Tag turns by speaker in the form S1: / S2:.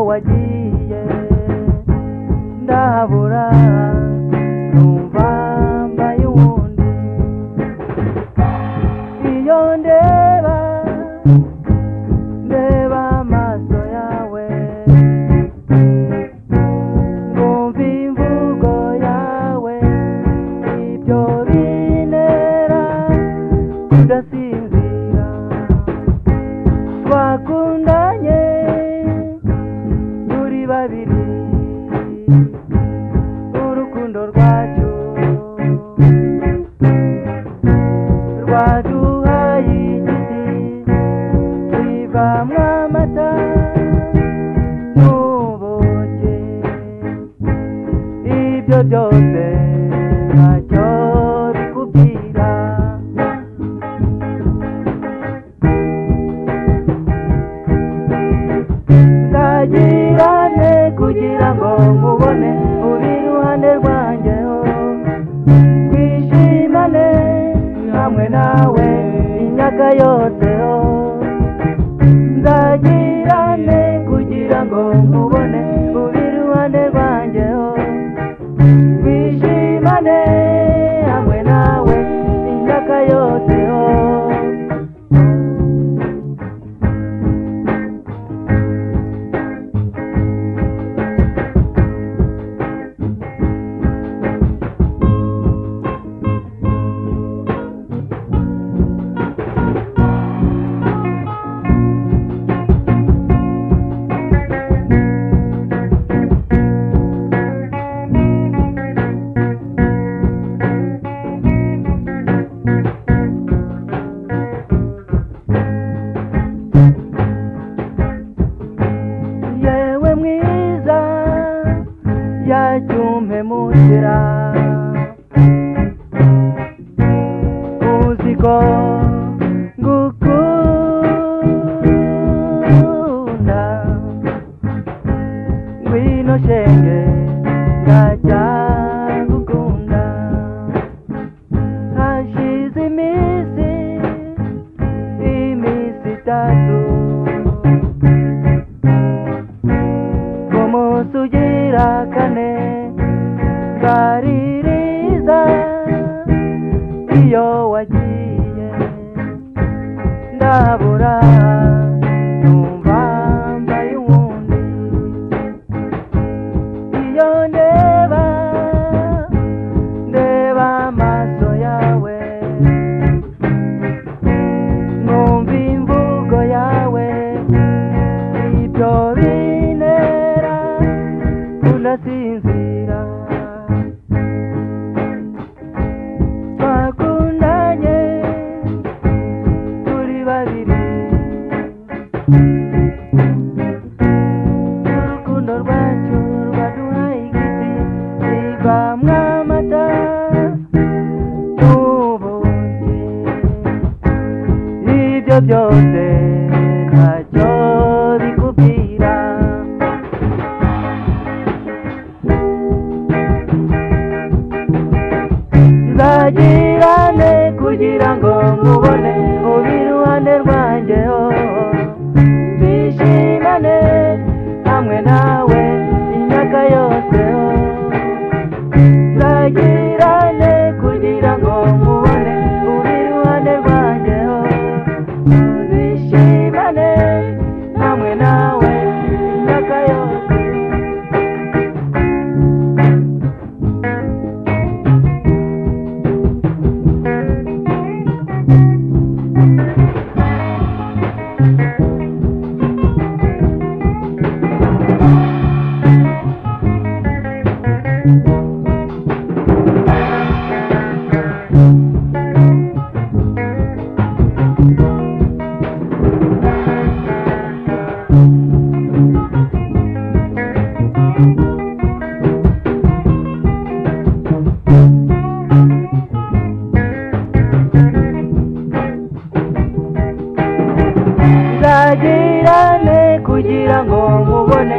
S1: wagiye ndahabura numva mbaye uwundi iyo ndeba amaso yawe numva imvugo yawe ibyo bintera kudasinzira twakundanye turi babiri urukundo rwacu rwaduhaye igiti twivamwo amata n'ubuki ibyo byose ntacyo bikubwira nzagirane kugira ngo nkubone uri iruhande rwanjye twishimane hamwe nawe imyaka yose nzagirane kugira ngo nkubone uri iruhande rwanjye twishimane hamwe nawe imyaka yose yewe mwiza yacyumpe mu nzira uzi ko ngukunda ngwino shenge ndacyagukunda hashize iminsi itatu umunsi ugira kane nzaririza iyo wagiye ndahabura numva mbaye uwundi iyo ndeba amaso yawe numva imvugo yawe ibyo bintera kudasinzira twakundanye turi babiri urukundo rwacu rwaduhaye igiti kivamwo amata n'ubuki ibyo byose ntacyo bikubwira nzagirane kugira ngo nkubone uri iruhande rwanjye twishimane hamwe nawe imyaka yose nzagirane kugira ngo nkubone uri iruhande rwanjye twishimane hamwe nawe imyaka yose nzagirane kugira ngo nkubone